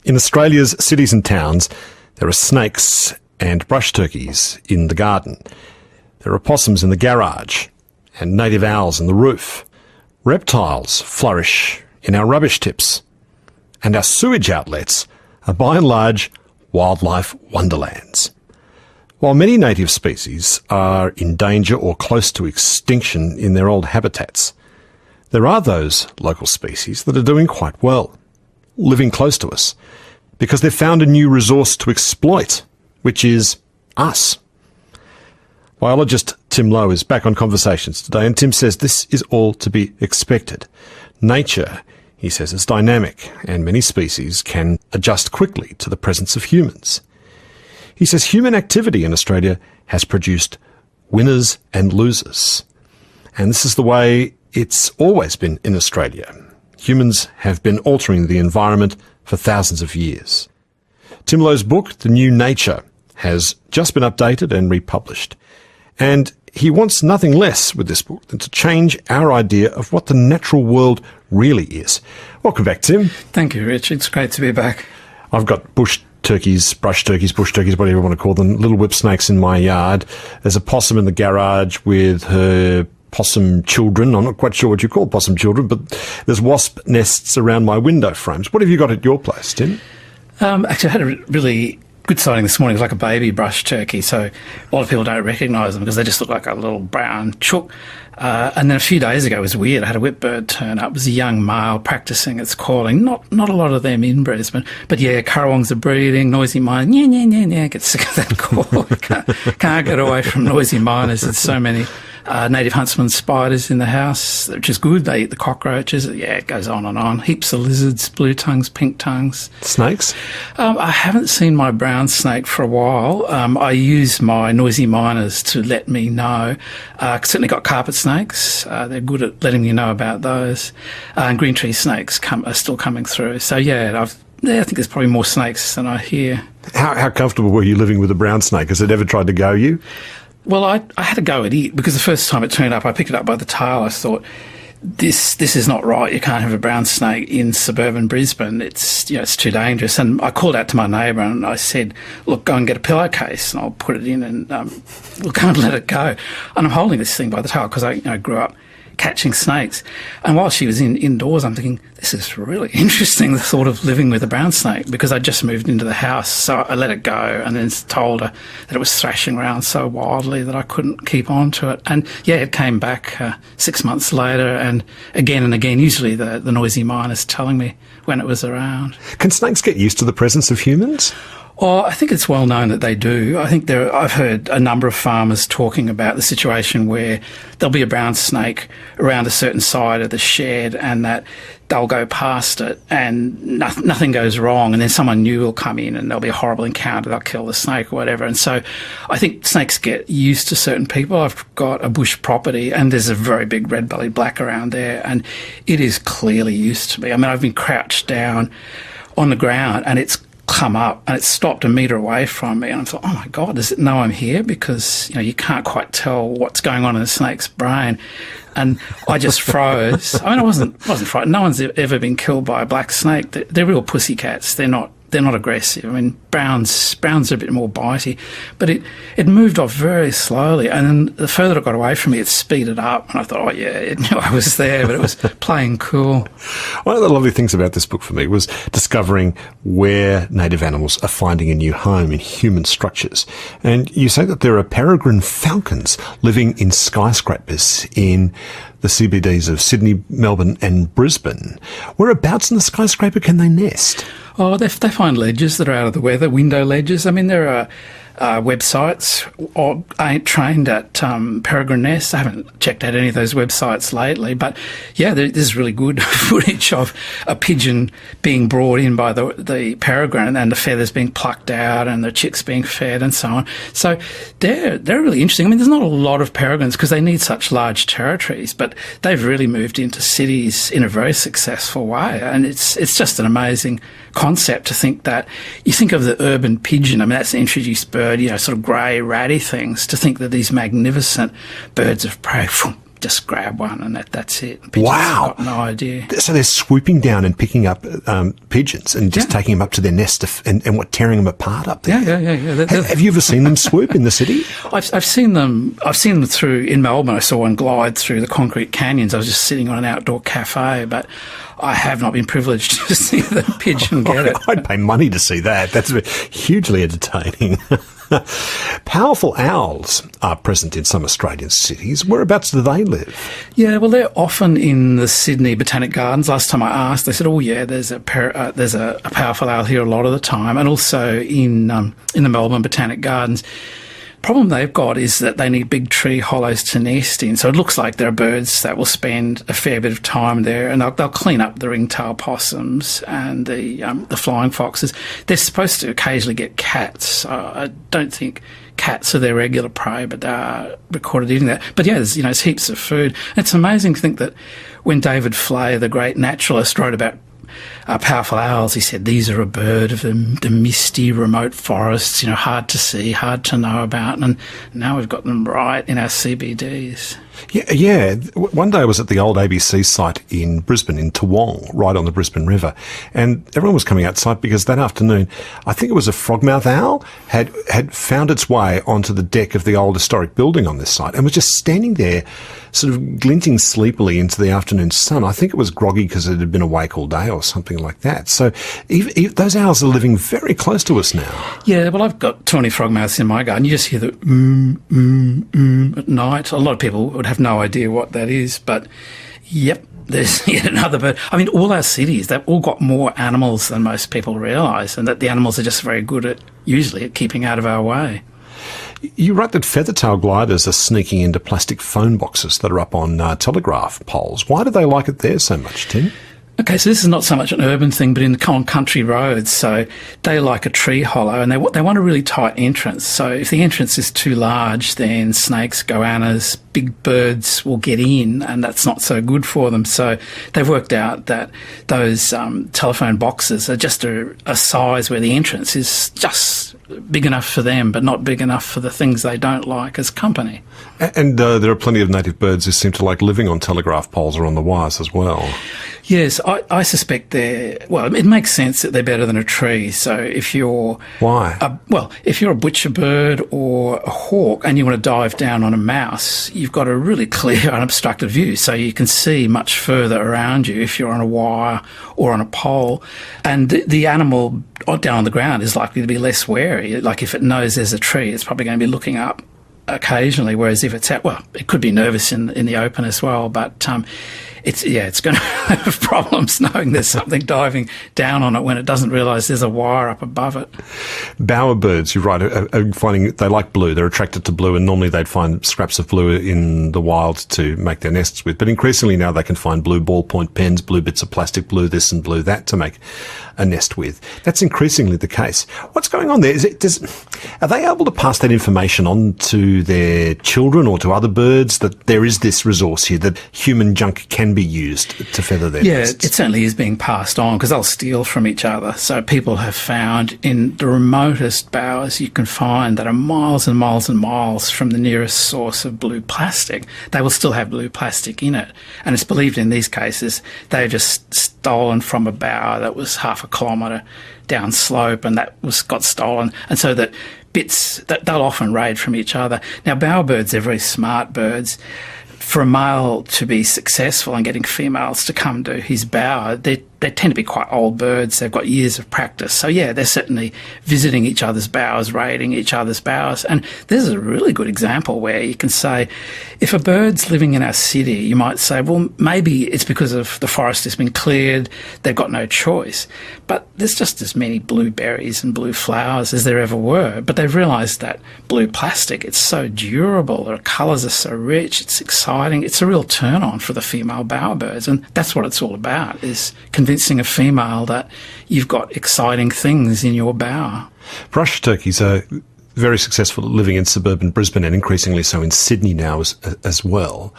In Australia's cities and towns, there are snakes and brush turkeys in the garden. There are possums in the garage and native owls in the roof. Reptiles flourish in our rubbish tips. And our sewage outlets are by and large wildlife wonderlands. While many native species are in danger or close to extinction in their old habitats, there are those local species that are doing quite well, living close to us, because they've found a new resource to exploit, which is us. Biologist Tim Lowe is back on Conversations today, and Tim says this is all to be expected. Nature, he says, is dynamic, and many species can adjust quickly to the presence of humans. He says human activity in Australia has produced winners and losers. And this is the way it's always been in Australia. Humans have been altering the environment for thousands of years. Tim Lowe's book, The New Nature, has just been updated and republished. And he wants nothing less with this book than to change our idea of what the natural world really is. Welcome back, Tim. Thank you, Rich. It's great to be back. I've got bush turkeys, bush turkeys, whatever you want to call them, little whip snakes in my yard. There's a possum in the garage with her possum children. I'm not quite sure what you call possum children, but there's wasp nests around my window frames. What have you got at your place, Tim? Actually, I had a really good sighting this morning. It was like a baby brush turkey, so a lot of people don't recognise them because they just look like a little brown chook. And then a few days ago, it was weird. I had a whipbird turn up. It was a young male practising its calling. Not a lot of them in Brisbane. But yeah, currawongs are breeding, noisy miners. Get sick of that call. Can't get away from noisy miners. There's so many native huntsman spiders in the house, which is good. They eat the cockroaches. Yeah, it goes on and on. Heaps of lizards, blue tongues, pink tongues. Snakes? I haven't seen my brown snake for a while. I use my noisy miners to let me know. Certainly got carpet snakes. They're good at letting me know about those. And green tree snakes are still coming through. So yeah, I think there's probably more snakes than I hear. How comfortable were you living with a brown snake? Has it ever tried to go you? Well, I had a go at it because the first time it turned up, I picked it up by the tail. I thought, this is not right. You can't have a brown snake in suburban Brisbane. It's too dangerous. And I called out to my neighbour and I said, look, go and get a pillowcase and I'll put it in and we'll go and let it go. And I'm holding this thing by the tail because I grew up catching snakes. And while she was indoors, I'm thinking, this is really interesting, the thought of living with a brown snake, because I just moved into the house. So I let it go and then told her that it was thrashing around so wildly that I couldn't keep on to it. And yeah, it came back 6 months later and again, usually the noisy miners telling me when it was around. Can snakes get used to the presence of humans? Oh, I think it's well known that they do. I think I've heard a number of farmers talking about the situation where there'll be a brown snake around a certain side of the shed and that they'll go past it and nothing goes wrong, and then someone new will come in and there'll be a horrible encounter, they'll kill the snake or whatever. And so I think snakes get used to certain people. I've got a bush property and there's a very big red-bellied black around there and it is clearly used to me. I mean, I've been crouched down on the ground and it's come up and it stopped a metre away from me and I thought, oh my God, does it know I'm here? Because you can't quite tell what's going on in a snake's brain. And I just froze. I mean, I wasn't frightened. No one's ever been killed by a black snake. They're real pussycats. They're not aggressive. I mean, browns are a bit more bitey, but it moved off very slowly. And then the further it got away from me, it speeded up. And I thought, oh yeah, it knew I was there, but it was playing cool. One of the lovely things about this book for me was discovering where native animals are finding a new home in human structures. And you say that there are peregrine falcons living in skyscrapers in the CBDs of Sydney, Melbourne and Brisbane. Whereabouts in the skyscraper can they nest? Oh, they find ledges that are out of the weather, window ledges. I mean, there are websites. I ain't trained at peregrine nests. I haven't checked out any of those websites lately. But, yeah, there's really good footage of a pigeon being brought in by the peregrine and the feathers being plucked out and the chicks being fed and so on. So they're really interesting. I mean, there's not a lot of peregrines because they need such large territories, but they've really moved into cities in a very successful way. And it's just an amazing concept to think that you think of the urban pigeon. I mean, that's an introduced bird, sort of grey, ratty things, to think that these magnificent birds of prey, just grab one and that's it. Pigeons Wow. have got no idea. So they're swooping down and picking up pigeons and just taking them up to their nest and tearing them apart up there. Yeah. Have you ever seen them swoop in the city? I've seen them. I've seen them through in Melbourne. I saw one glide through the concrete canyons. I was just sitting on an outdoor cafe, but I have not been privileged to see the pigeon get it. I'd pay money to see that. That's hugely entertaining. Powerful owls are present in some Australian cities. Whereabouts do they live? Yeah, well, they're often in the Sydney Botanic Gardens. Last time I asked, they said, "Oh, yeah, there's a powerful owl here a lot of the time," and also in the Melbourne Botanic Gardens. Problem they've got is that they need big tree hollows to nest in. So it looks like there are birds that will spend a fair bit of time there, and they'll clean up the ring-tailed possums and the flying foxes. They're supposed to occasionally get cats. I don't think cats are their regular prey, but they are recorded eating that. But yeah, there's heaps of food. And it's amazing to think that when David Fleay, the great naturalist, wrote about powerful owls, he said these are a bird of the misty, remote forests, hard to see, hard to know about, and now we've got them right in our CBDs. Yeah. One day I was at the old ABC site in Brisbane, in Toowong, right on the Brisbane River, and everyone was coming outside because that afternoon, I think it was a frogmouth owl, had found its way onto the deck of the old historic building on this site and was just standing there, sort of glinting sleepily into the afternoon sun. I think it was groggy because it had been awake all day or something like that. So even those owls are living very close to us now. Yeah, well, I've got 20 frogmouths in my garden. You just hear the at night. A lot of people would have no idea what that is, but yep, there's yet another bird. I mean, all our cities, they've all got more animals than most people realise, and that the animals are just very good at keeping out of our way. You write that feather-tailed gliders are sneaking into plastic phone boxes that are up on telegraph poles. Why do they like it there so much, Tim? Okay, so this is not so much an urban thing, but in the country roads. So they like a tree hollow, and they want a really tight entrance. So if the entrance is too large, then snakes, goannas, big birds will get in, and that's not so good for them. So they've worked out that those telephone boxes are just a size where the entrance is just big enough for them, but not big enough for the things they don't like as company. And there are plenty of native birds who seem to like living on telegraph poles or on the wires as well. Yes, I suspect it makes sense that they're better than a tree. So if you're... Why? If you're a butcher bird or a hawk and you want to dive down on a mouse, you've got a really clear, unobstructed view, so you can see much further around you if you're on a wire or on a pole. And the animal down on the ground is likely to be less wary. Like if it knows there's a tree, it's probably going to be looking up occasionally, whereas if it's it could be nervous in the open as well, but it's going to have problems knowing there's something diving down on it when it doesn't realise there's a wire up above it. Bowerbirds, you're right, are finding they like blue. They're attracted to blue, and normally they'd find scraps of blue in the wild to make their nests with. But increasingly now they can find blue ballpoint pens, blue bits of plastic, blue this and blue that to make a nest with. That's increasingly the case. What's going on there? Are they able to pass that information on to their children or to other birds that there is this resource here, that human junk can be used to feather their nests? Yeah, it certainly is being passed on because they'll steal from each other. So people have found in the remotest bowers you can find that are miles and miles and miles from the nearest source of blue plastic. They will still have blue plastic in it. And it's believed in these cases they've just stolen from a bower that was half a kilometre down slope, and that got stolen. And so that bits that they'll often raid from each other. Now, bowerbirds, they're very smart birds. For a male to be successful in getting females to come to his bower, they tend to be quite old birds. They've got years of practice. So, yeah, they're certainly visiting each other's bowers, raiding each other's bowers. And this is a really good example where you can say, if a bird's living in our city, you might say, well, maybe it's because of the forest has been cleared, they've got no choice. But there's just as many blueberries and blue flowers as there ever were. But they've realised that blue plastic, it's so durable, the colours are so rich, it's exciting. It's a real turn-on for the female bowerbirds. And that's what it's all about, is convincing a female that you've got exciting things in your bower. Brush turkeys are very successful at living in suburban Brisbane and increasingly so in Sydney now as well.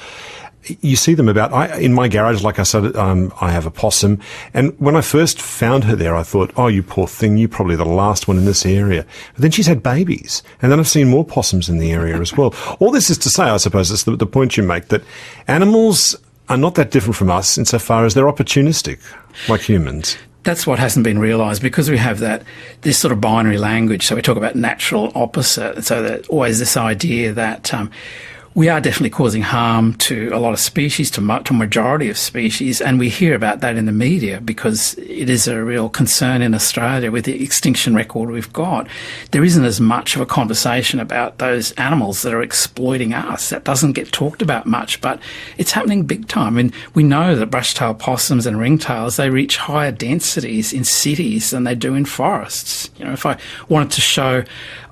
you see them about. In my garage, like I said, I have a possum. And when I first found her there, I thought, oh, you poor thing, you're probably the last one in this area. But then she's had babies. And then I've seen more possums in the area as well. All this is to say, I suppose, it's the point you make, that animals are not that different from us insofar as they're opportunistic, like humans. That's what hasn't been realised, because we have this sort of binary language. So we talk about natural opposite. So that always this idea that we are definitely causing harm to a lot of species, to majority of species, and we hear about that in the media because it is a real concern in Australia with the extinction record we've got. There isn't as much of a conversation about those animals that are exploiting us. That doesn't get talked about much, but it's happening big time. I mean, we know that brush-tailed possums and ringtails, they reach higher densities in cities than they do in forests. You know, if I wanted to show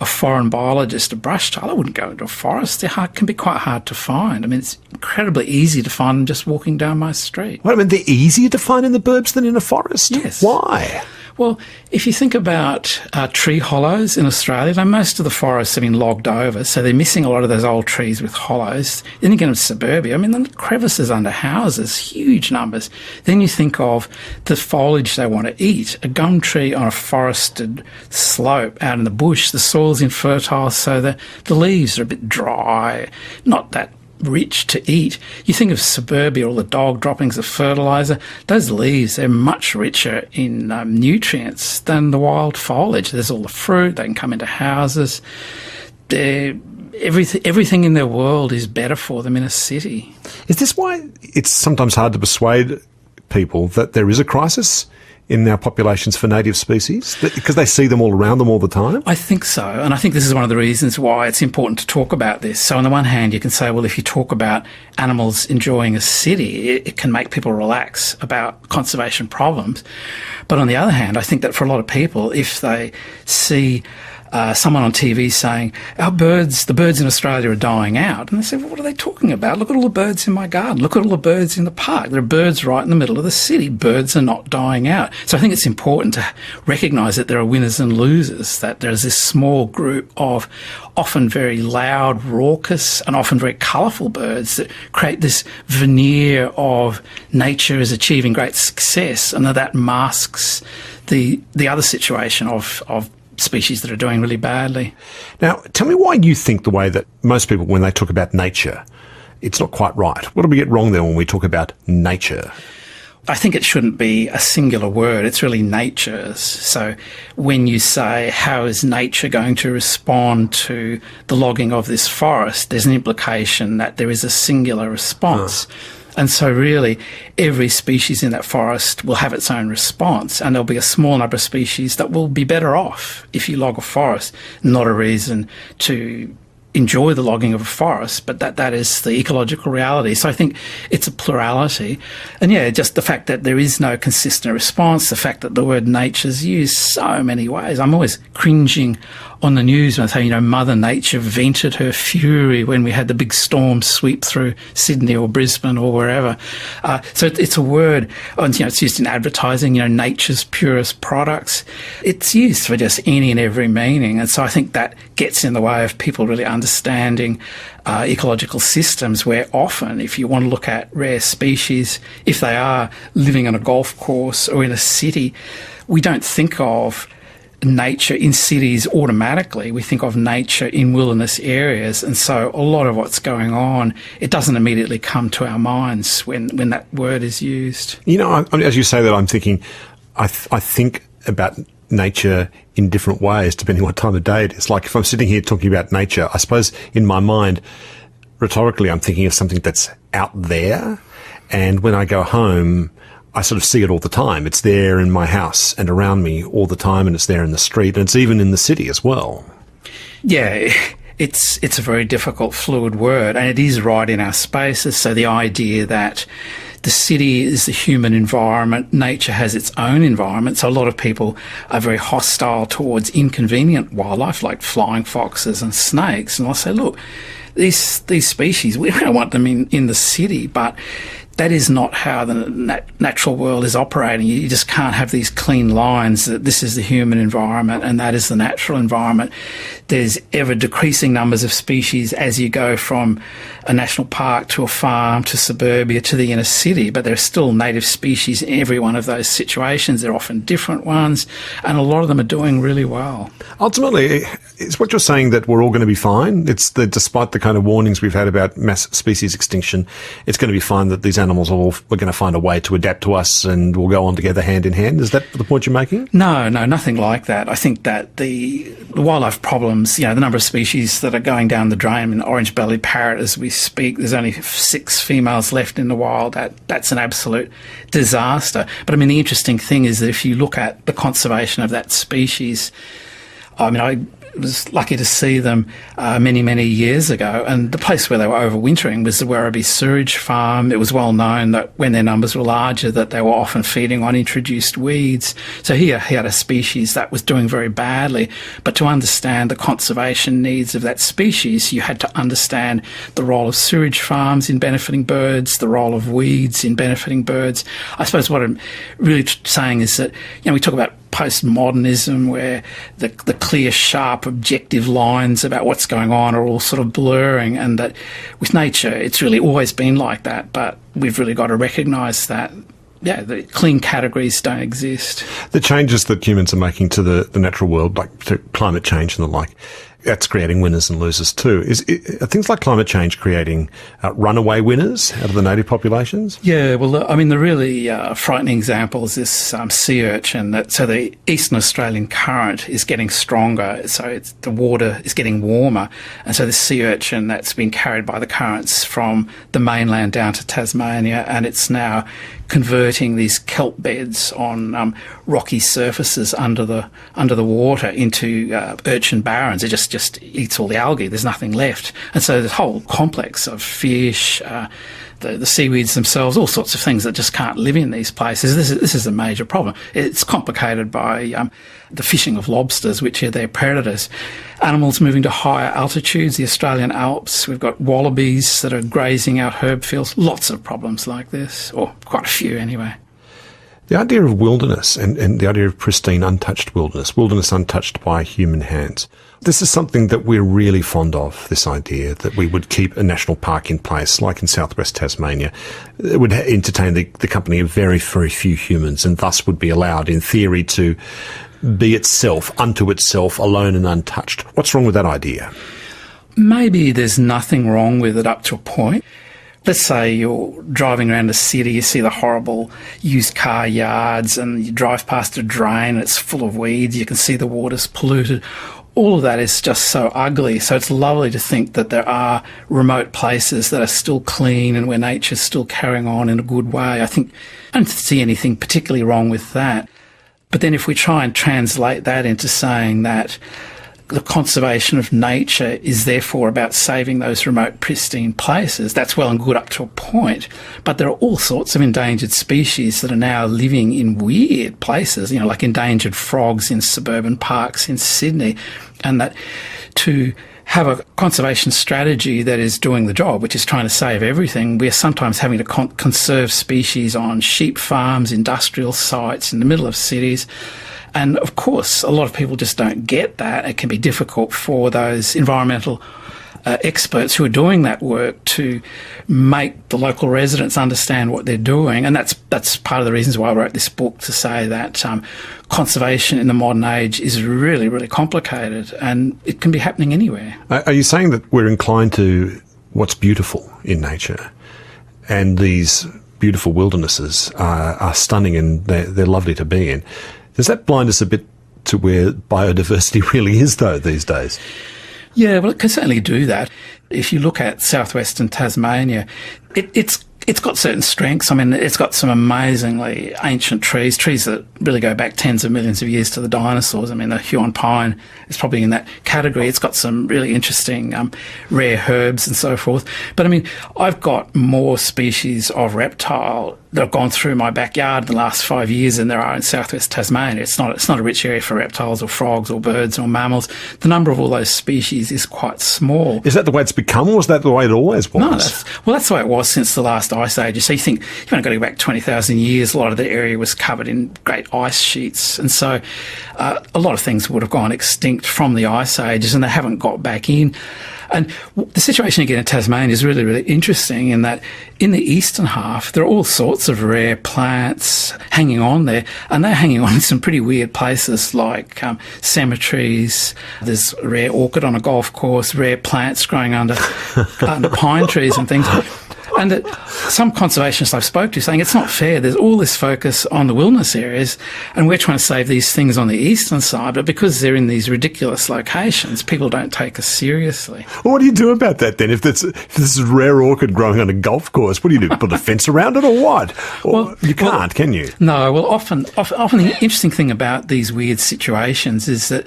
a foreign biologist a brush-tail, I wouldn't go into a forest. They can be quite hard to find. I mean, it's incredibly easy to find them just walking down my street. Well, I mean, they're easier to find in the burbs than in a forest? Yes. Why? Well, if you think about tree hollows in Australia, now most of the forests have been logged over, so they're missing a lot of those old trees with hollows. Then you get into suburbia. I mean, the crevices under houses, huge numbers. Then you think of the foliage they want to eat. A gum tree on a forested slope out in the bush, the soil's infertile, so the leaves are a bit dry, not that rich to eat. You think of suburbia, all the dog droppings of fertiliser, those leaves, they're much richer in nutrients than the wild foliage. There's all the fruit, they can come into houses. Everything in their world is better for them in a city. Is this why it's sometimes hard to persuade people that there is a crisis in our populations for native species? Because they see them all around them all the time? I think so. And I think this is one of the reasons why it's important to talk about this. So on the one hand, you can say, well, if you talk about animals enjoying a city, it can make people relax about conservation problems. But on the other hand, I think that for a lot of people, if they see someone on TV saying, the birds in Australia are dying out. And they say, well, what are they talking about? Look at all the birds in my garden. Look at all the birds in the park. There are birds right in the middle of the city. Birds are not dying out. So I think it's important to recognise that there are winners and losers, that there's this small group of often very loud, raucous, and often very colourful birds that create this veneer of nature is achieving great success, and that masks the other situation of species that are doing really badly. Now, tell me why you think the way that most people, when they talk about nature, it's not quite right. What do we get wrong there when we talk about nature? I think it shouldn't be a singular word. It's really nature's. So when you say, how is nature going to respond to the logging of this forest, there's an implication that there is a singular response. And so really, every species in that forest will have its own response, and there'll be a small number of species that will be better off if you log a forest. Not a reason to enjoy the logging of a forest, but that is the ecological reality. So I think it's a plurality. And yeah, just the fact that there is no consistent response, the fact that the word nature's used so many ways. I'm always cringing on the news when I say, you know, Mother Nature vented her fury when we had the big storm sweep through Sydney or Brisbane or wherever. So it's a word, and, you know, it's used in advertising, you know, nature's purest products. It's used for just any and every meaning. And so I think that gets in the way of people really understanding ecological systems, where often, if you want to look at rare species, if they are living on a golf course or in a city, we don't think of nature in cities automatically. We think of nature in wilderness areas, and so a lot of what's going on, it doesn't immediately come to our minds when that word is used. You know, as you say that, I'm thinking, I think about nature in different ways depending on what time of day it is. Like if I'm sitting here talking about nature, I suppose in my mind, rhetorically, I'm thinking of something that's out there, and when I go home, I sort of see it all the time. It's there in my house and around me all the time, and it's there in the street, and it's even in the city as well. Yeah, it's a very difficult, fluid word, and it is right in our spaces. So the idea that the city is the human environment, nature has its own environment. So a lot of people are very hostile towards inconvenient wildlife like flying foxes and snakes. And I'll say, look, these species, we don't want them in the city, but that is not how the natural world is operating. You just can't have these clean lines that this is the human environment and that is the natural environment. There's ever decreasing numbers of species as you go from a national park to a farm to suburbia to the inner city, but there are still native species in every one of those situations. They're often different ones, and a lot of them are doing really well. Ultimately, is what you're saying that we're all going to be fine? It's that despite the kind of warnings we've had about mass species extinction, it's going to be fine that these animals are going to find a way to adapt to us and we'll go on together hand in hand? Is that the point you're making? No, nothing like that. I think that the wildlife problems, the number of species that are going down the drain, an orange-bellied parrot as we speak, there's only 6 females left in the wild. That's an absolute disaster. But I mean, the interesting thing is that if you look at the conservation of that species, I was lucky to see them many, many years ago, and the place where they were overwintering was the Werribee Sewage Farm. It was well known that when their numbers were larger that they were often feeding on introduced weeds. So here he had a species that was doing very badly, but to understand the conservation needs of that species, you had to understand the role of sewage farms in benefiting birds, the role of weeds in benefiting birds. I suppose what I'm really saying is that, we talk about postmodernism, where the clear, sharp, objective lines about what's going on are all sort of blurring, and that with nature it's really always been like that, but we've really got to recognise that the clean categories don't exist. The changes that humans are making to the natural world, like to climate change and the like, that's creating winners and losers too. Are things like climate change creating runaway winners out of the native populations? Yeah, well, the really frightening example is this sea urchin. So the Eastern Australian current is getting stronger, so the water is getting warmer, and so this sea urchin that's been carried by the currents from the mainland down to Tasmania, and it's now converting these kelp beds on rocky surfaces under the water into urchin barrens. It just eats all the algae. There's nothing left. And so the whole complex of fish, the seaweeds themselves, all sorts of things that just can't live in these places. This is a major problem. It's complicated by the fishing of lobsters, which are their predators. Animals moving to higher altitudes, the Australian Alps. We've got wallabies that are grazing our herb fields. Lots of problems like this, or quite a few anyway. The idea of wilderness and the idea of pristine, untouched wilderness untouched by human hands, this is something that we're really fond of, this idea that we would keep a national park in place, like in southwest Tasmania. It would entertain the company of very, very few humans, and thus would be allowed, in theory, to be itself, unto itself, alone and untouched. What's wrong with that idea? Maybe there's nothing wrong with it up to a point. Let's say you're driving around a city, you see the horrible used car yards, and you drive past a drain and it's full of weeds, you can see the water's polluted. All of that is just so ugly. So it's lovely to think that there are remote places that are still clean and where nature's still carrying on in a good way. I don't see anything particularly wrong with that. But then if we try and translate that into saying that the conservation of nature is therefore about saving those remote, pristine places, that's well and good up to a point. But there are all sorts of endangered species that are now living in weird places, like endangered frogs in suburban parks in Sydney. And that to have a conservation strategy that is doing the job, which is trying to save everything, we're sometimes having to conserve species on sheep farms, industrial sites, in the middle of cities. And of course, a lot of people just don't get that. It can be difficult for those environmental experts who are doing that work to make the local residents understand what they're doing. And that's part of the reasons why I wrote this book, to say that conservation in the modern age is really, really complicated, and it can be happening anywhere. Are you saying that we're inclined to what's beautiful in nature, and these beautiful wildernesses are stunning and they're lovely to be in? Does that blind us a bit to where biodiversity really is, though, these days? Yeah, well, it can certainly do that. If you look at southwestern Tasmania, it's got certain strengths. It's got some amazingly ancient trees that really go back tens of millions of years to the dinosaurs. The Huon pine is probably in that category. It's got some really interesting rare herbs and so forth. But I've got more species of reptile that have gone through my backyard in the last 5 years than there are in southwest Tasmania. It's not a rich area for reptiles or frogs or birds or mammals. The number of all those species is quite small. Is that the way it's become, or was that the way it always was? No, that's the way it was since the last ice age. So you think, you've only got to go back 20,000 years, a lot of the area was covered in great ice sheets. And so a lot of things would have gone extinct from the ice ages, and they haven't got back in. And the situation again in Tasmania is really, really interesting in that in the eastern half, there are all sorts of rare plants hanging on there, and they're hanging on in some pretty weird places like cemeteries. There's a rare orchid on a golf course, rare plants growing under pine trees and things. And some conservationists I've spoke to saying it's not fair. There's all this focus on the wilderness areas, and we're trying to save these things on the eastern side, but because they're in these ridiculous locations, people don't take us seriously. Well, what do you do about that then? If this is rare orchid growing on a golf course, what do you do? Put a fence around it or what? You can't, can you? No. Well, often the interesting thing about these weird situations is that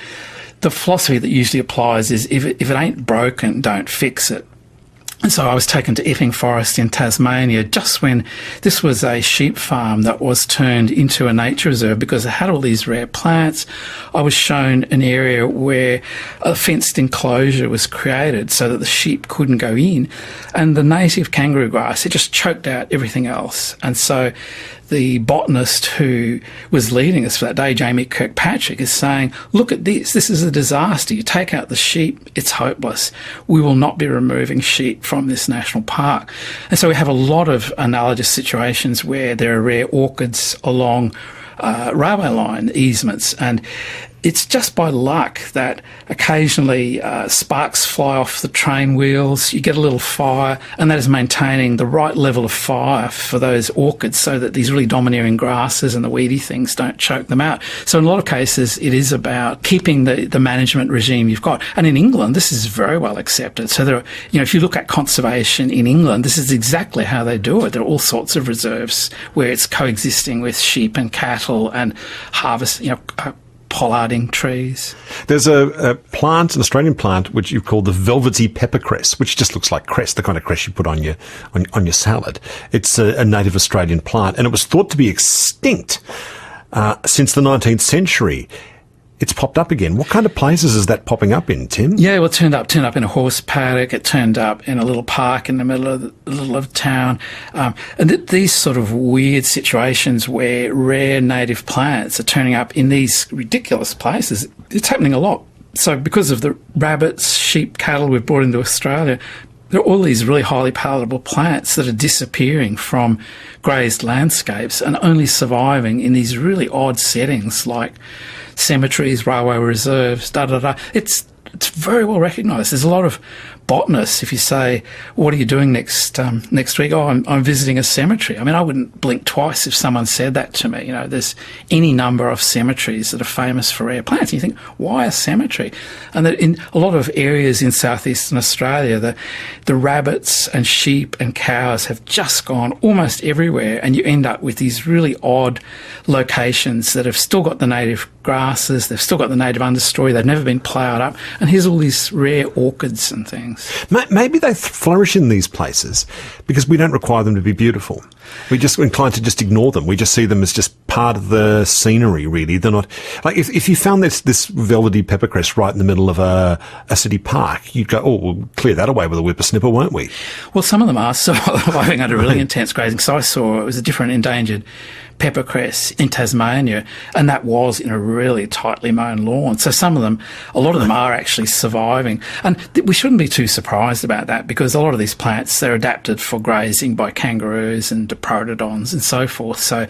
the philosophy that usually applies is if it ain't broken, don't fix it. And so I was taken to Epping Forest in Tasmania just when this was a sheep farm that was turned into a nature reserve because it had all these rare plants. I was shown an area where a fenced enclosure was created so that the sheep couldn't go in. And the native kangaroo grass, it just choked out everything else. And so the botanist who was leading us for that day, Jamie Kirkpatrick, is saying, look at this. This is a disaster. You take out the sheep, it's hopeless. We will not be removing sheep from this national park. And so we have a lot of analogous situations where there are rare orchids along railway line easements, and it's just by luck that occasionally sparks fly off the train wheels, you get a little fire, and that is maintaining the right level of fire for those orchids so that these really domineering grasses and the weedy things don't choke them out. So in a lot of cases, it is about keeping the management regime you've got. And in England, this is very well accepted. So there are, if you look at conservation in England, this is exactly how they do it. There are all sorts of reserves where it's coexisting with sheep and cattle and harvest, pollarding trees. There's a plant, an Australian plant, which you call the velvety peppercress, which just looks like cress, the kind of cress you put on your salad. It's a native Australian plant, and it was thought to be extinct since the 19th century. It's popped up again. What kind of places is that popping up in, Tim? Yeah, well, it turned up in a horse paddock. It turned up in a little park in the middle of town. And these sort of weird situations where rare native plants are turning up in these ridiculous places, it's happening a lot. So because of the rabbits, sheep, cattle we've brought into Australia, there are all these really highly palatable plants that are disappearing from grazed landscapes and only surviving in these really odd settings like cemeteries, railway reserves, It's very well recognised. There's a lot of botanists, if you say, what are you doing next week? Oh, I'm visiting a cemetery. I mean, I wouldn't blink twice if someone said that to me. There's any number of cemeteries that are famous for rare plants. And you think, why a cemetery? And that in a lot of areas in southeastern Australia, the rabbits and sheep and cows have just gone almost everywhere, and you end up with these really odd locations that have still got the native grasses, they've still got the native understory, they've never been ploughed up, and here's all these rare orchids and things. Maybe they flourish in these places because we don't require them to be beautiful. We're just inclined to just ignore them. We just see them as just part of the scenery, really. They're not... Like, if you found this velvety peppercress right in the middle of a city park, you'd go, we'll clear that away with a whippersnipper, won't we? Well, some of them are surviving under really intense grazing. So I saw it was a different endangered peppercress in Tasmania, and that was in a really tightly mown lawn. So a lot of them are actually surviving. And we shouldn't be too surprised about that because a lot of these plants, they're adapted for grazing by kangaroos and diprotodons and so forth. So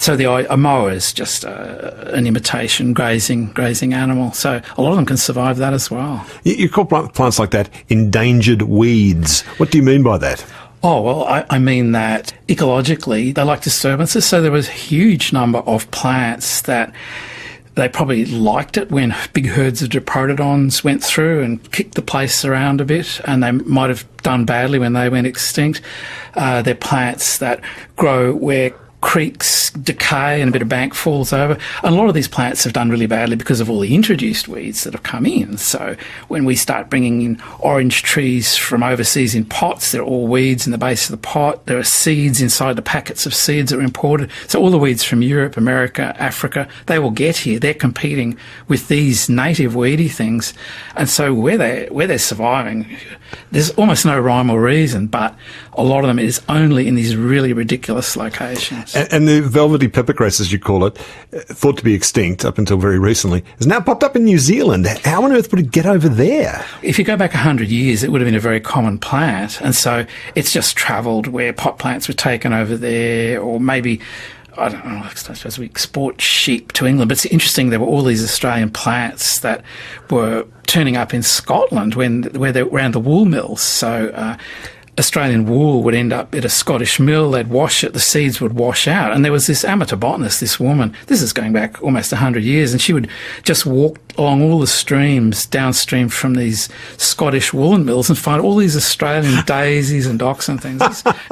a moa is just an imitation grazing animal. So a lot of them can survive that as well. You call plants like that endangered weeds. What do you mean by that? Oh, well, I mean that ecologically they like disturbances. So there was a huge number of plants that they probably liked it when big herds of diprotodons went through and kicked the place around a bit, and they might have done badly when they went extinct. They're plants that grow where creeks decay and a bit of bank falls over. And a lot of these plants have done really badly because of all the introduced weeds that have come in. So when we start bringing in orange trees from overseas in pots, they're all weeds in the base of the pot. There are seeds inside the packets of seeds that are imported. So all the weeds from Europe, America, Africa, they will get here. They're competing with these native weedy things. And so where they're surviving, there's almost no rhyme or reason, but a lot of them is only in these really ridiculous locations. And the velvety peppergrass, as you call it, thought to be extinct up until very recently, has now popped up in New Zealand. How on earth would it get over there? If you go back 100 years, it would have been a very common plant. And so it's just travelled where pot plants were taken over there, or maybe, I don't know, I suppose we export sheep to England. But it's interesting, there were all these Australian plants that were turning up in Scotland where they were around the wool mills. So Australian wool would end up at a Scottish mill, they'd wash it, the seeds would wash out. And there was this amateur botanist, this woman, this is going back almost 100 years, and she would just walk along all the streams downstream from these Scottish woolen mills and find all these Australian daisies and docks and things.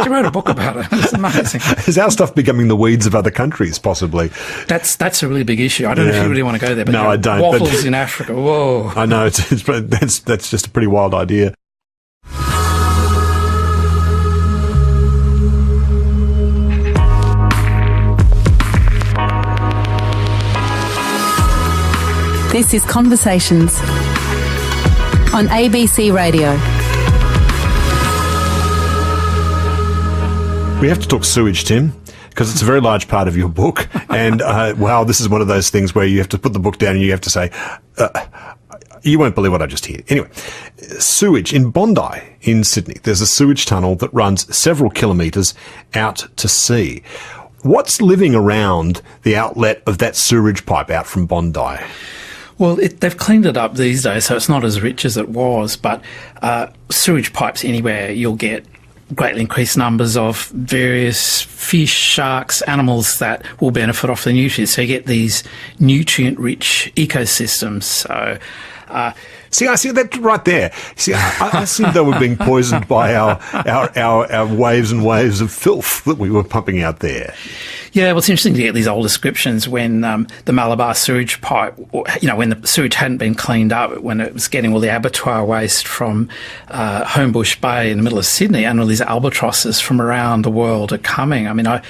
She wrote a book about it. It's amazing. Is our stuff becoming the weeds of other countries, possibly? That's a really big issue. I don't know if you really want to go there, but no, I don't. Waffles in Africa, whoa. I know, that's just a pretty wild idea. This is Conversations on ABC Radio. We have to talk sewage, Tim, because it's a very large part of your book. And, wow, this is one of those things where you have to put the book down and you have to say, you won't believe what I just heard. Anyway, sewage in Bondi in Sydney. There's a sewage tunnel that runs several kilometres out to sea. What's living around the outlet of that sewerage pipe out from Bondi? Well, they've cleaned it up these days, so it's not as rich as it was, but sewage pipes anywhere, you'll get greatly increased numbers of various fish, sharks, animals that will benefit off the nutrients. So you get these nutrient-rich ecosystems. So I see that right there. See, I see that we're being poisoned by our waves and waves of filth that we were pumping out there. Yeah, well, it's interesting to get these old descriptions when the Malabar sewage pipe, when the sewage hadn't been cleaned up, when it was getting all the abattoir waste from Homebush Bay in the middle of Sydney, and all these albatrosses from around the world are coming. I mean, I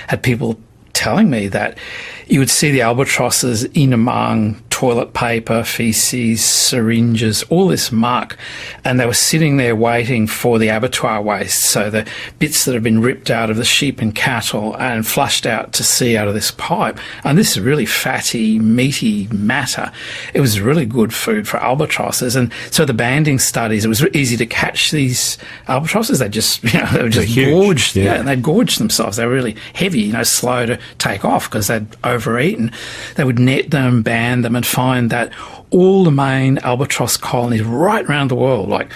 had people telling me that you would see the albatrosses in among toilet paper, feces, syringes, all this muck, and they were sitting there waiting for the abattoir waste, so the bits that have been ripped out of the sheep and cattle and flushed out to sea out of this pipe. And this is really fatty, meaty matter. It was really good food for albatrosses. And so the banding studies, it was easy to catch these albatrosses. They just, they were just gorged. Yeah, and they'd gorged themselves. They were really heavy, slow to take off because they'd overeaten. They would net them, band them, and find that all the main albatross colonies right around the world, like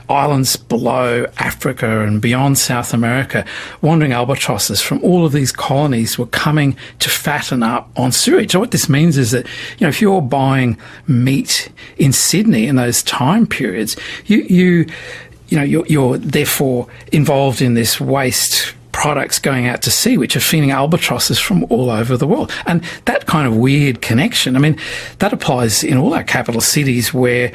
islands below Africa and beyond South America, wandering albatrosses from all of these colonies were coming to fatten up on sewage. So what this means is that, if you're buying meat in Sydney in those time periods, you're therefore involved in this waste products going out to sea, which are feeding albatrosses from all over the world. And that kind of weird connection, that applies in all our capital cities where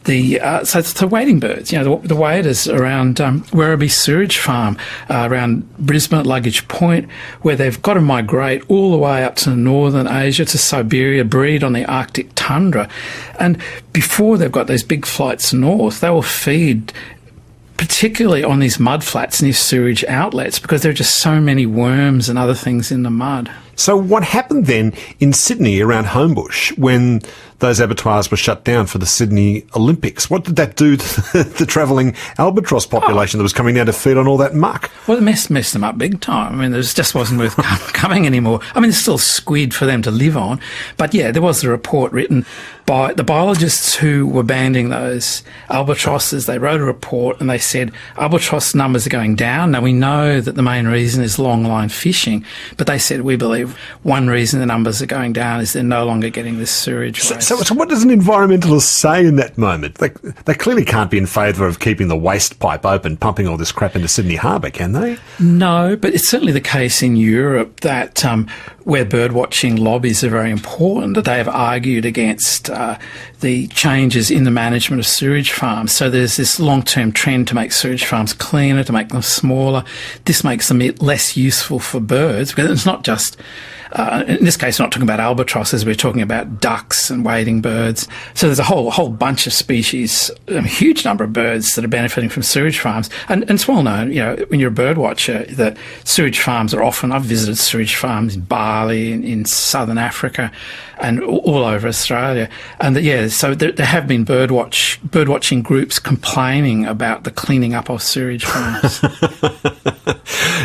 so it's the wading birds, the waders around Werribee Sewage Farm, around Brisbane at Luggage Point, where they've got to migrate all the way up to northern Asia, to Siberia, breed on the Arctic tundra. And before they've got those big flights north, they will feed particularly on these mud flats near sewage outlets, because there are just so many worms and other things in the mud. So what happened then in Sydney around Homebush when those abattoirs were shut down for the Sydney Olympics? What did that do to the travelling albatross population that was coming down to feed on all that muck? Well, it messed them up big time. There just wasn't worth coming anymore. There's still squid for them to live on. But yeah, there was a report written by the biologists who were banding those albatrosses. They wrote a report and they said albatross numbers are going down. Now, we know that the main reason is long-line fishing, but they said we believe one reason the numbers are going down is they're no longer getting this sewage waste. So what does an environmentalist say in that moment? They clearly can't be in favour of keeping the waste pipe open, pumping all this crap into Sydney Harbour, can they? No, but it's certainly the case in Europe that where birdwatching lobbies are very important, that they have argued against the changes in the management of sewage farms. So there's this long-term trend to make sewage farms cleaner, to make them smaller. This makes them less useful for birds, because it's not just in this case, we're not talking about albatrosses, we're talking about ducks and wading birds. So there's a whole bunch of species, a huge number of birds that are benefiting from sewage farms. And it's well known, when you're a bird watcher, that sewage farms are often, I've visited sewage farms in Bali, in southern Africa, and all over Australia. And so there have been birdwatching groups complaining about the cleaning up of sewage farms.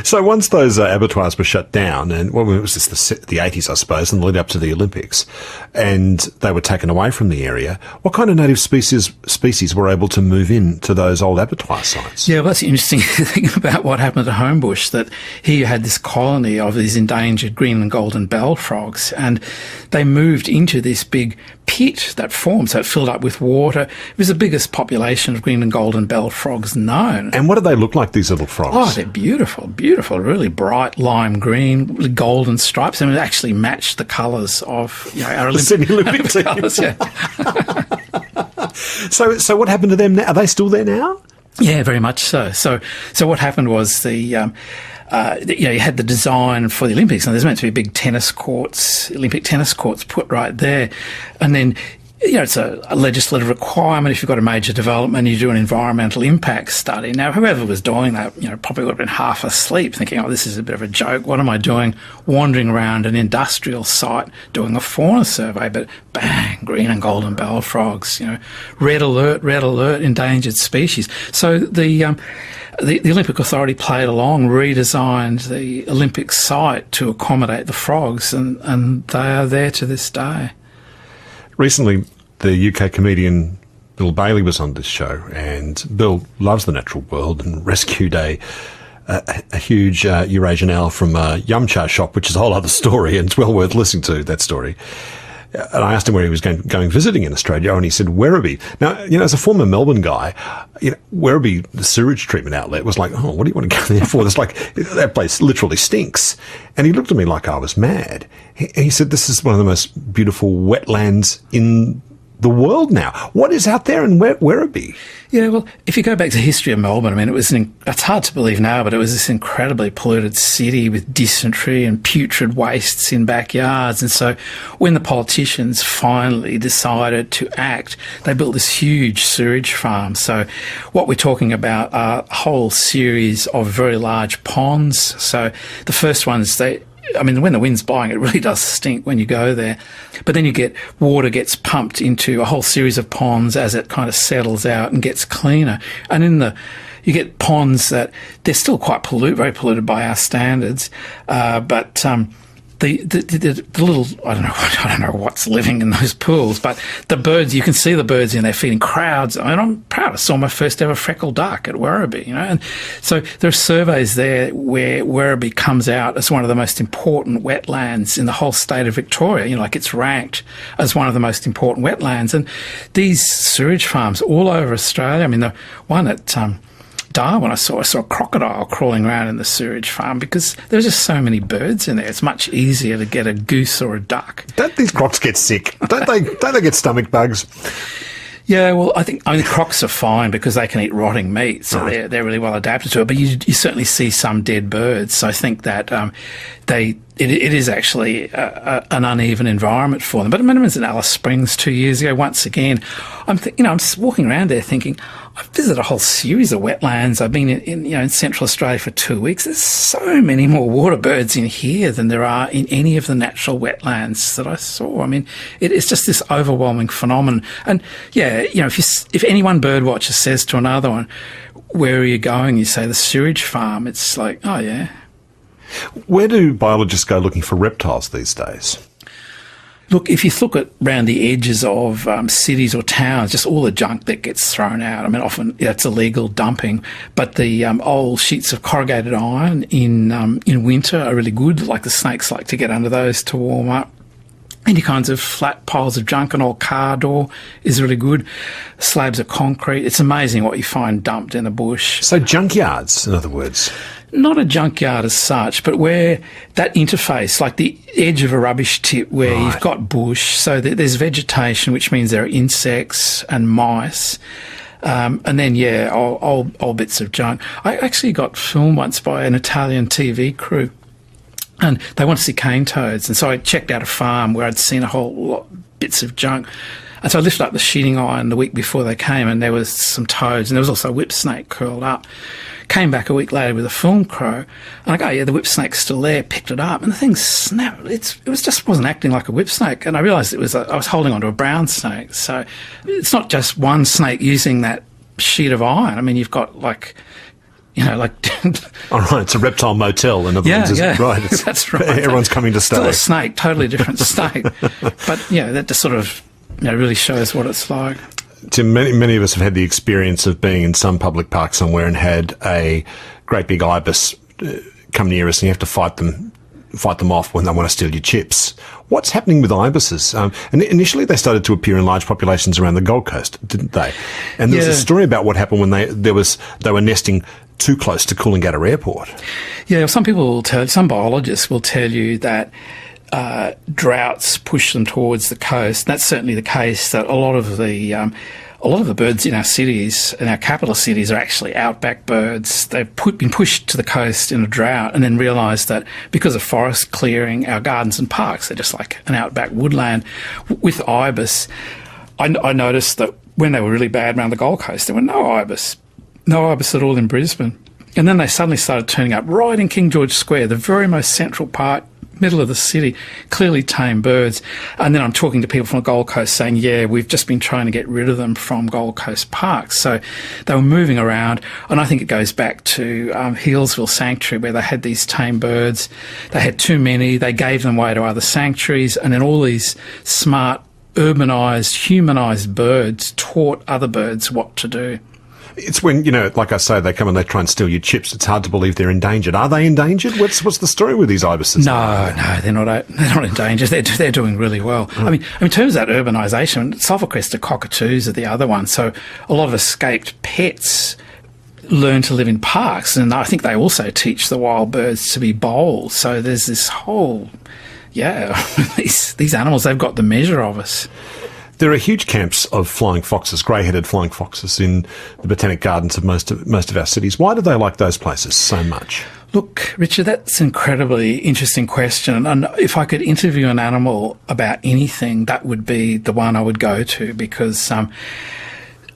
So once those abattoirs were shut down, and it was the 80s, I suppose, and the lead up to the Olympics, and they were taken away from the area, what kind of native species were able to move in to those old abattoir sites? Yeah, well, that's the interesting thing about what happened at Homebush, that here you had this colony of these endangered green and golden bell frogs, and they moved into this big pit that formed, so it filled up with water. It was the biggest population of green and golden bell frogs known. And what do they look like, these little frogs? Oh, they're beautiful, really bright lime green with golden stripes. I mean, it actually matched the colours of our Olympic team. Colours, yeah. So what happened to them now? Are they still there now? Yeah, very much so. So what happened was the you had the design for the Olympics, and there's meant to be big Olympic tennis courts put right there. And then, it's a legislative requirement. If you've got a major development, you do an environmental impact study. Now, whoever was doing that, probably would have been half asleep thinking, this is a bit of a joke. What am I doing wandering around an industrial site doing a fauna survey? But bang, green and golden bell frogs, red alert, endangered species. So the Olympic Authority played along, redesigned the Olympic site to accommodate the frogs, and they are there to this day. Recently, the UK comedian Bill Bailey was on this show, and Bill loves the natural world and rescued a huge Eurasian owl from a yum cha shop, which is a whole other story, and it's well worth listening to, that story. And I asked him where he was going visiting in Australia, and he said Werribee. Now, as a former Melbourne guy, Werribee, the sewage treatment outlet, was like, what do you want to go there for? It's like, that place literally stinks. And he looked at me like I was mad. He said, this is one of the most beautiful wetlands in the world now. What is out there in Werribee? Yeah, well, if you go back to the history of Melbourne, I mean, it's hard to believe now, but it was this incredibly polluted city with dysentery and putrid wastes in backyards. And so when the politicians finally decided to act, they built this huge sewage farm. So what we're talking about are a whole series of very large ponds. So the first ones, when the wind's blowing, it really does stink when you go there. But then water gets pumped into a whole series of ponds as it kind of settles out and gets cleaner. And you get ponds that they're still quite very polluted by our standards. But the little, I don't know what's living in those pools, but the birds, you can see the birds in there feeding crowds. I mean, I'm proud. I saw my first ever freckled duck at Werribee, and so there are surveys there where Werribee comes out as one of the most important wetlands in the whole state of Victoria. Like it's ranked as one of the most important wetlands. And these sewage farms all over Australia, I mean, the one at Darwin, I saw a crocodile crawling around in the sewage farm because there's just so many birds in there. It's much easier to get a goose or a duck. Don't these crocs get sick? Don't they get stomach bugs? Yeah, well, I mean, the crocs are fine because they can eat rotting meat, so right. they're really well adapted to it. But you certainly see some dead birds. So I think that it is actually an uneven environment for them. But I was in Alice Springs 2 years ago. Once again, I'm walking around there thinking, I've visited a whole series of wetlands. I've been in Central Australia for 2 weeks. There's so many more water birds in here than there are in any of the natural wetlands that I saw. I mean, it's just this overwhelming phenomenon. And yeah, if any one bird watcher says to another one, "Where are you going?" You say the sewage farm. It's like, oh yeah. Where do biologists go looking for reptiles these days? Look, if you look at around the edges of cities or towns, just all the junk that gets thrown out. I mean, often it's illegal dumping, but the old sheets of corrugated iron in winter are really good. Like the snakes like to get under those to warm up. Any kinds of flat piles of junk, an old car door is really good. Slabs of concrete. It's amazing what you find dumped in the bush. So junkyards, in other words. Not a junkyard as such, but where that interface, like the edge of a rubbish tip where you've got bush, so there's vegetation, which means there are insects and mice. And then, old bits of junk. I actually got filmed once by an Italian TV crew, and they wanted to see cane toads. And so I checked out a farm where I'd seen a whole lot bits of junk. And so I lifted up the sheeting iron the week before they came, and there was some toads, and there was also a whip snake curled up. Came back a week later with a film crew, and I go, yeah, the whip snake's still there. Picked it up, and the thing snapped. It wasn't acting like a whip snake, and I realised I was holding onto a brown snake. So it's not just one snake using that sheet of iron. I mean, you've got like. All right, it's a reptile motel, in other words. Yeah, right. That's right. Everyone's coming to stay. Still a snake, totally different snake. But, that just sort of really shows what it's like. Tim, many of us have had the experience of being in some public park somewhere and had a great big ibis come near us, and you have to fight them off when they want to steal your chips. What's happening with ibises? And initially they started to appear in large populations around the Gold Coast, didn't they? And there was a story about what happened when they were nesting too close to Coolangatta Airport. Yeah, some biologists will tell you that droughts push them towards the coast. That's certainly the case. That a lot of the birds in our cities, in our capital cities, are actually outback birds. They've been pushed to the coast in a drought, and then realised that because of forest clearing, our gardens and parks are just like an outback woodland. With ibis, I noticed that when they were really bad around the Gold Coast, there were no ibis at all in Brisbane. And then they suddenly started turning up right in King George Square, the very most central part, middle of the city, clearly tame birds. And then I'm talking to people from the Gold Coast saying, we've just been trying to get rid of them from Gold Coast parks. So they were moving around, and I think it goes back to Healesville Sanctuary, where they had these tame birds. They had too many, they gave them away to other sanctuaries, and then all these smart, urbanised, humanised birds taught other birds what to do. It's when, like I say, they come and they try and steal your chips. It's hard to believe they're endangered. Are they endangered? What's the story with these ibises? No, they're not endangered. They're doing really well. I mean, in terms of that urbanisation, Sulphur Crested cockatoos are the other one. So a lot of escaped pets learn to live in parks, and I think they also teach the wild birds to be bold. So there's this whole, these animals, they've got the measure of us. There are huge camps of flying foxes, grey-headed flying foxes, in the botanic gardens of most of our cities. Why do they like those places so much? Look, Richard, that's an incredibly interesting question. And if I could interview an animal about anything, that would be the one I would go to, because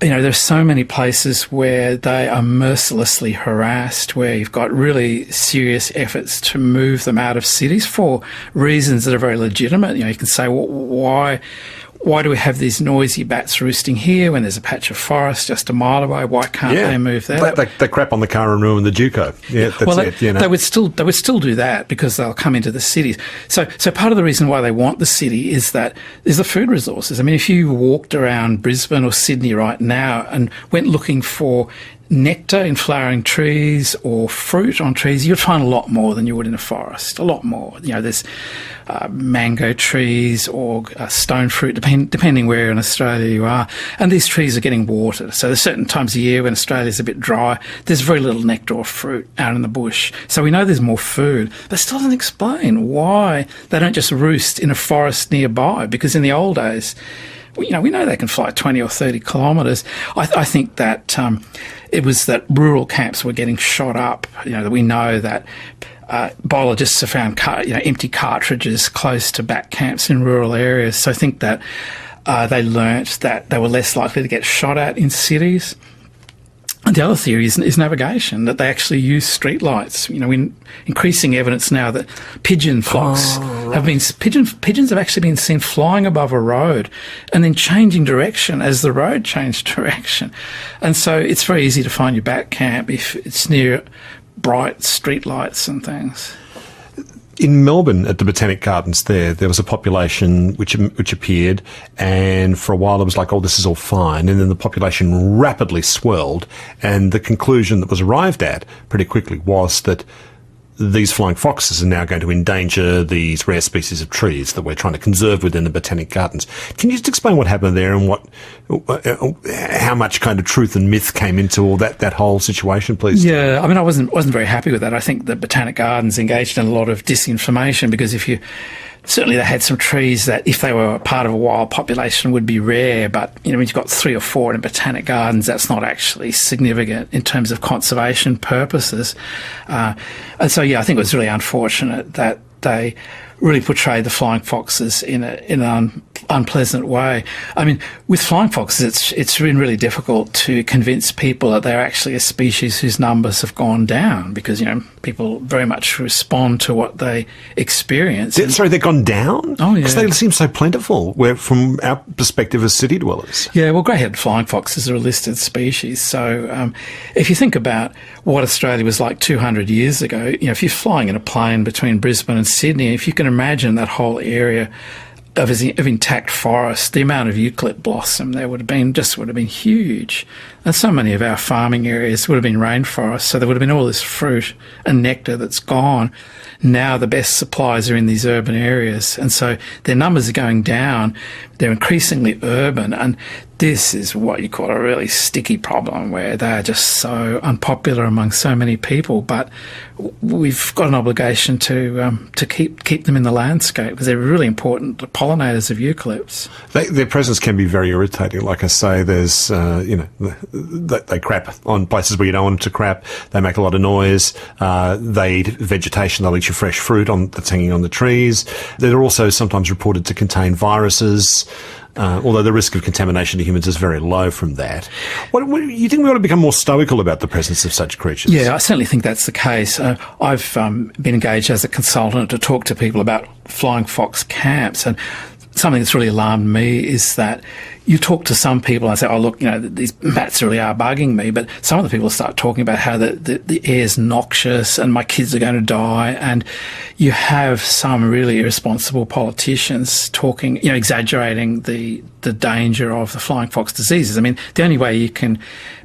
there's so many places where they are mercilessly harassed, where you've got really serious efforts to move them out of cities for reasons that are very legitimate. You can say, well, why do we have these noisy bats roosting here when there's a patch of forest just a mile away? Why can't they move there? They crap on the car and ruin the Duco. Yeah, that's it. They would still do that because they'll come into the cities. So part of the reason why they want the city is the food resources. I mean, if you walked around Brisbane or Sydney right now and went looking for nectar in flowering trees or fruit on trees, you'd find a lot more than you would in a forest. A lot more. There's mango trees or stone fruit, depending where in Australia you are. And these trees are getting watered. So there's certain times of year when Australia's a bit dry, there's very little nectar or fruit out in the bush. So we know there's more food. But still doesn't explain why they don't just roost in a forest nearby, because in the old days, we know they can fly 20 or 30 kilometres. I think that it was that rural camps were getting shot up. That we know that biologists have found empty cartridges close to bat camps in rural areas. So I think that they learnt that they were less likely to get shot at in cities. And the other theory is navigation, that they actually use streetlights. Increasing evidence now that pigeon flocks pigeons have actually been seen flying above a road and then changing direction as the road changed direction. And so it's very easy to find your bat camp if it's near bright streetlights and things. In Melbourne, at the Botanic Gardens there was a population which appeared, and for a while it was like, this is all fine, and then the population rapidly swelled, and the conclusion that was arrived at pretty quickly was that these flying foxes are now going to endanger these rare species of trees that we're trying to conserve within the Botanic Gardens. Can you just explain what happened there and how much kind of truth and myth came into all that whole situation, please? Yeah, I mean, I wasn't very happy with that. I think the Botanic Gardens engaged in a lot of disinformation because certainly they had some trees that, if they were part of a wild population, would be rare. But, when you've got 3 or 4 in Botanic Gardens, that's not actually significant in terms of conservation purposes. And so, I think it was really unfortunate that they really portrayed the flying foxes in an unpleasant way. I mean, with flying foxes, it's been really difficult to convince people that they're actually a species whose numbers have gone down because, people very much respond to what they experience. Sorry, they've gone down? Oh, yeah. Because they seem so plentiful from our perspective as city dwellers. Yeah, well, grey-headed flying foxes are a listed species. So if you think about what Australia was like 200 years ago, if you're flying in a plane between Brisbane and Sydney, if you can imagine that whole area of intact forest, the amount of eucalypt blossom there would have been huge. And so many of our farming areas would have been rainforests, so there would have been all this fruit and nectar that's gone. Now the best supplies are in these urban areas, and so their numbers are going down. They're increasingly urban, and this is what you call a really sticky problem where they are just so unpopular among so many people. But we've got an obligation to keep them in the landscape because they're really important pollinators of eucalypts. Their presence can be very irritating. Like I say, there's they crap on places where you don't want them to crap. They make a lot of noise. They eat vegetation. They'll eat your fresh fruit that's hanging on the trees. They're also sometimes reported to contain viruses. Although the risk of contamination to humans is very low from that. What you think we ought to become more stoical about the presence of such creatures? Yeah, I certainly think that's the case. I've been engaged as a consultant to talk to people about flying fox camps, and something that's really alarmed me is that you talk to some people and say, oh, look, these bats really are bugging me. But some of the people start talking about how the air's noxious and my kids are going to die. And you have some really irresponsible politicians talking, exaggerating the danger of the flying fox diseases. I mean, the only way you can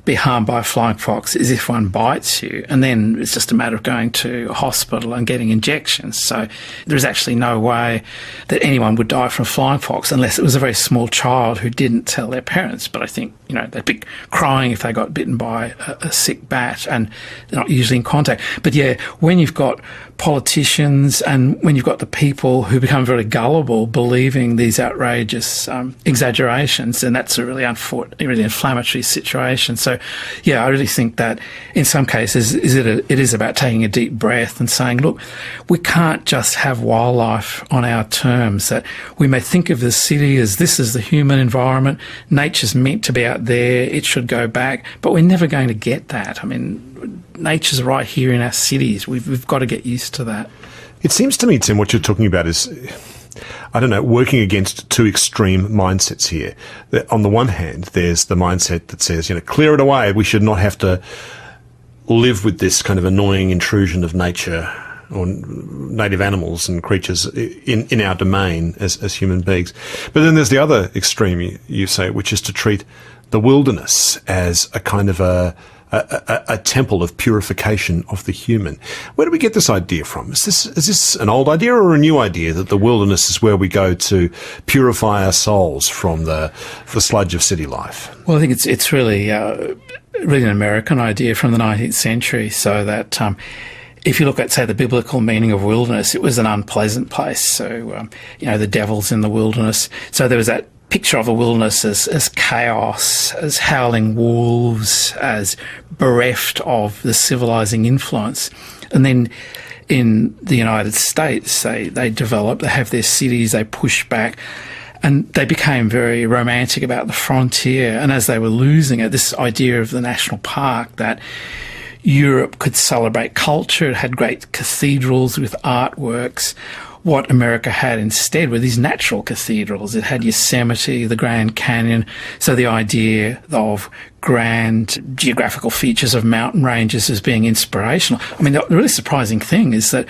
be harmed by a flying fox is if one bites you, and then it's just a matter of going to a hospital and getting injections. So there's actually no way that anyone would die from a flying fox unless it was a very small child who didn't tell their parents. But I think, they'd be crying if they got bitten by a sick bat, and they're not usually in contact. But yeah, when you've got politicians and when you've got the people who become very gullible believing these outrageous exaggerations, and that's a really inflammatory situation. So yeah, I really think that in some cases it is about taking a deep breath and saying, look, we can't just have wildlife on our terms, that we may think of the city as this is the human environment, nature's meant to be out there, it should go back, but we're never going to get that. I mean, nature's right here in our cities. We've got to get used to that. It seems to me, Tim, what you're talking about is, working against two extreme mindsets here. On the one hand, there's the mindset that says, clear it away. We should not have to live with this kind of annoying intrusion of nature or native animals and creatures in our domain as human beings. But then there's the other extreme, you say, which is to treat the wilderness as a kind of a temple of purification of the human. Where do we get this idea from? Is this an old idea or a new idea that the wilderness is where we go to purify our souls from the sludge of city life? Well, I think it's really an American idea from the 19th century, so that if you look at, say, the biblical meaning of wilderness, it was an unpleasant place. So, the devil's in the wilderness. So there was that picture of the wilderness as chaos, as howling wolves, as bereft of the civilizing influence. And then in the United States, they have their cities, they push back, and they became very romantic about the frontier. And as they were losing it, this idea of the national park, that Europe could celebrate culture, it had great cathedrals with artworks. What America had instead were these natural cathedrals. It had Yosemite, the Grand Canyon. So the idea of grand geographical features of mountain ranges as being inspirational. I mean, the really surprising thing is that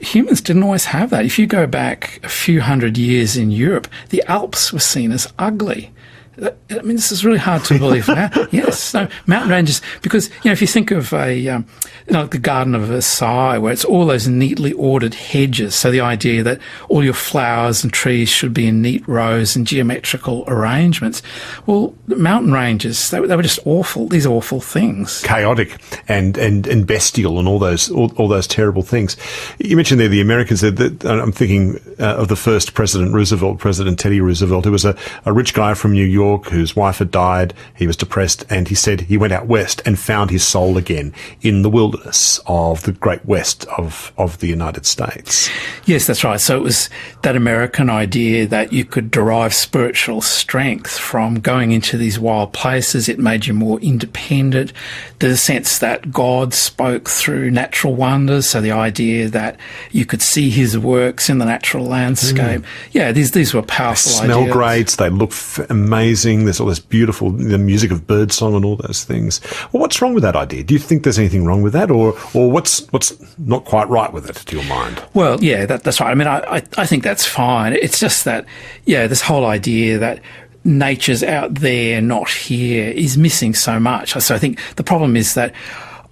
humans didn't always have that. If you go back a few hundred years in Europe, the Alps were seen as ugly. I mean, this is really hard to believe. Yes, no, mountain ranges, because, if you think of like the Garden of Versailles, where it's all those neatly ordered hedges, so the idea that all your flowers and trees should be in neat rows and geometrical arrangements. Well, the mountain ranges, they were just awful, these awful things. Chaotic and bestial and all those terrible things. You mentioned there the Americans. I'm thinking of the first President Roosevelt, President Teddy Roosevelt, who was a rich guy from New York whose wife had died. He was depressed, and he said he went out west and found his soul again in the wilderness of the great west of the United States. Yes, that's right. So it was that American idea that you could derive spiritual strength from going into these wild places. It made you more independent. The sense that God spoke through natural wonders, so the idea that you could see his works in the natural landscape. Yeah, these were powerful ideas. Smell great, they look amazing. There's all this beautiful, the music of birdsong and all those things. Well, what's wrong with that idea? Do you think there's anything wrong with that, or what's not quite right with it, to your mind? Well, yeah, that's right. I mean, I think that's fine. It's just that, this whole idea that nature's out there, not here, is missing so much. So I think the problem is that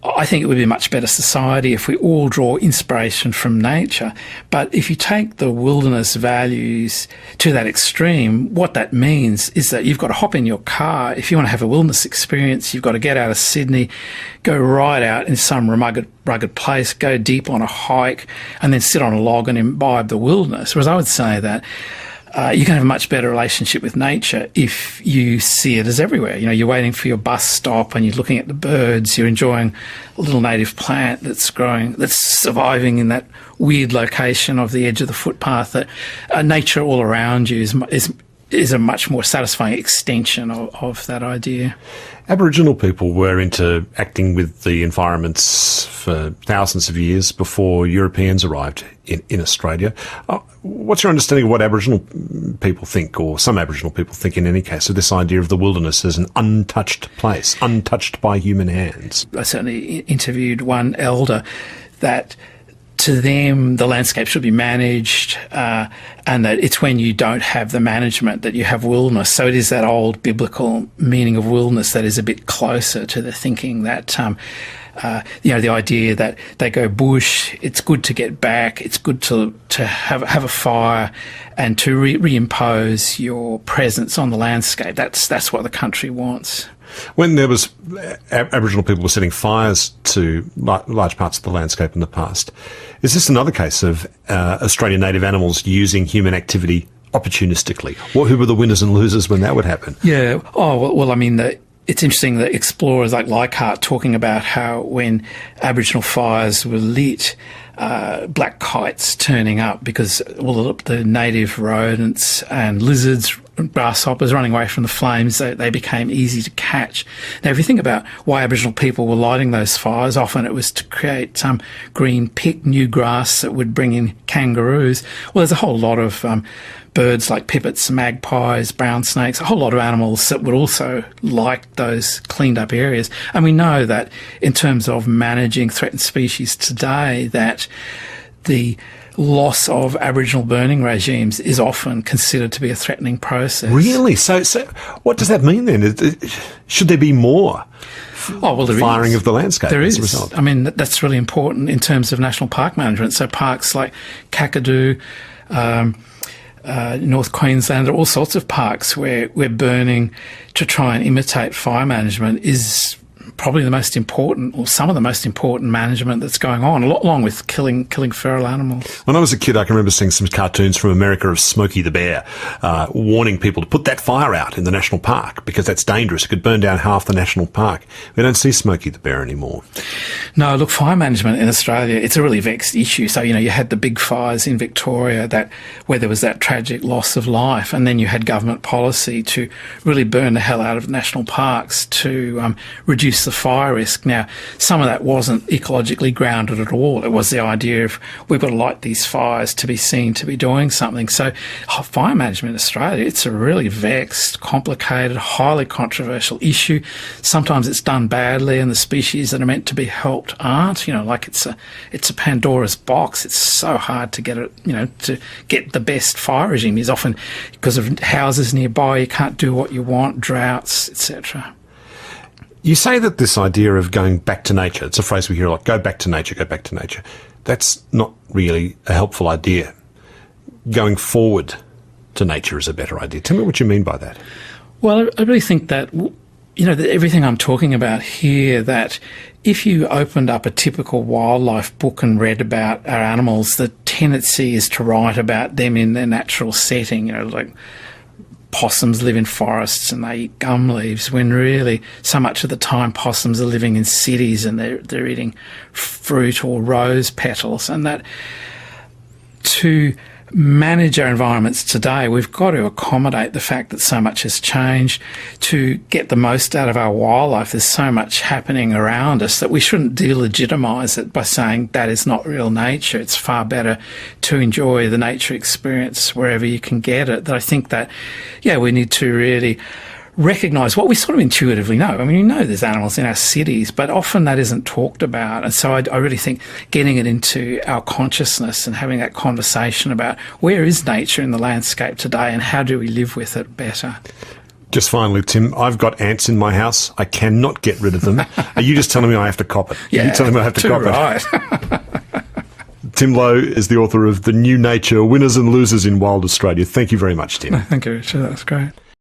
I think it would be a much better society if we all draw inspiration from nature. But if you take the wilderness values to that extreme, what that means is that you've got to hop in your car. If you want to have a wilderness experience, you've got to get out of Sydney, go right out in some rugged place, go deep on a hike, and then sit on a log and imbibe the wilderness. Whereas I would say that you can have a much better relationship with nature if you see it as everywhere. You're waiting for your bus stop and you're looking at the birds, you're enjoying a little native plant that's growing, that's surviving in that weird location of the edge of the footpath. That nature all around you is a much more satisfying extension of that idea. Aboriginal people were interacting with the environments for thousands of years before Europeans arrived in Australia. What's your understanding of what Aboriginal people think, or some Aboriginal people think in any case, of this idea of the wilderness as an untouched place, untouched by human hands? I certainly interviewed one elder that to them the landscape should be managed, and that it's when you don't have the management that you have wilderness. So it is that old biblical meaning of wilderness that is a bit closer to the thinking that the idea that they go bush, it's good to get back, it's good to have a fire and to reimpose your presence on the landscape. That's what the country wants. When there was Aboriginal people were setting fires to large parts of the landscape in the past, is this another case of Australian native animals using human activity opportunistically? Who were the winners and losers when that would happen? Yeah. Oh, well, I mean, it's interesting that explorers like Leichhardt talking about how when Aboriginal fires were lit, black kites turning up because all the native rodents and lizards, grasshoppers running away from the flames, they became easy to catch. Now, if you think about why Aboriginal people were lighting those fires, often it was to create some green picked new grass that would bring in kangaroos. Well, there's a whole lot of birds like pipits, magpies, brown snakes, a whole lot of animals that would also like those cleaned up areas. And we know that in terms of managing threatened species today, that the loss of Aboriginal burning regimes is often considered to be a threatening process. Really? So what does that mean then? Should there be more firing of the landscape as a result? I mean, that's really important in terms of national park management. So parks like Kakadu, North Queensland, all sorts of parks where burning to try and imitate fire management is probably the most important, or some of the most important management that's going on, along with killing feral animals. When I was a kid, I can remember seeing some cartoons from America of Smokey the Bear, warning people to put that fire out in the national park because that's dangerous. It could burn down half the national park. We don't see Smokey the Bear anymore. No, look, fire management in Australia, it's a really vexed issue. So, you had the big fires in Victoria where there was that tragic loss of life, and then you had government policy to really burn the hell out of national parks to reduce reduce the fire risk. Now, some of that wasn't ecologically grounded at all. It was the idea of we've got to light these fires to be seen to be doing something. So fire management in Australia, it's a really vexed, complicated, highly controversial issue. Sometimes it's done badly and the species that are meant to be helped aren't. Like it's a Pandora's box. It's so hard to get it, to get the best fire regime. Is often because of houses nearby, you can't do what you want, droughts, etc. You say that this idea of going back to nature, it's a phrase we hear a lot, go back to nature, go back to nature. That's not really a helpful idea. Going forward to nature is a better idea. Tell me what you mean by that. Well, I really think that, that everything I'm talking about here, that if you opened up a typical wildlife book and read about our animals, the tendency is to write about them in their natural setting, like possums live in forests and they eat gum leaves, when really so much of the time possums are living in cities and they're eating fruit or rose petals. And that to manage our environments today, we've got to accommodate the fact that so much has changed. To get the most out of our wildlife, there's so much happening around us that we shouldn't delegitimise it by saying that is not real nature. It's far better to enjoy the nature experience wherever you can get it. That I think that, we need to really recognise what we sort of intuitively know. I mean, there's animals in our cities, but often that isn't talked about. And so I really think getting it into our consciousness and having that conversation about where is nature in the landscape today and how do we live with it better. Just finally, Tim, I've got ants in my house. I cannot get rid of them. Are you just telling me I have to cop it? Yeah, Are you telling me I have to cop right. it? Tim Lowe is the author of The New Nature, Winners and Losers in Wild Australia. Thank you very much, Tim. Thank you, Richard. That was great.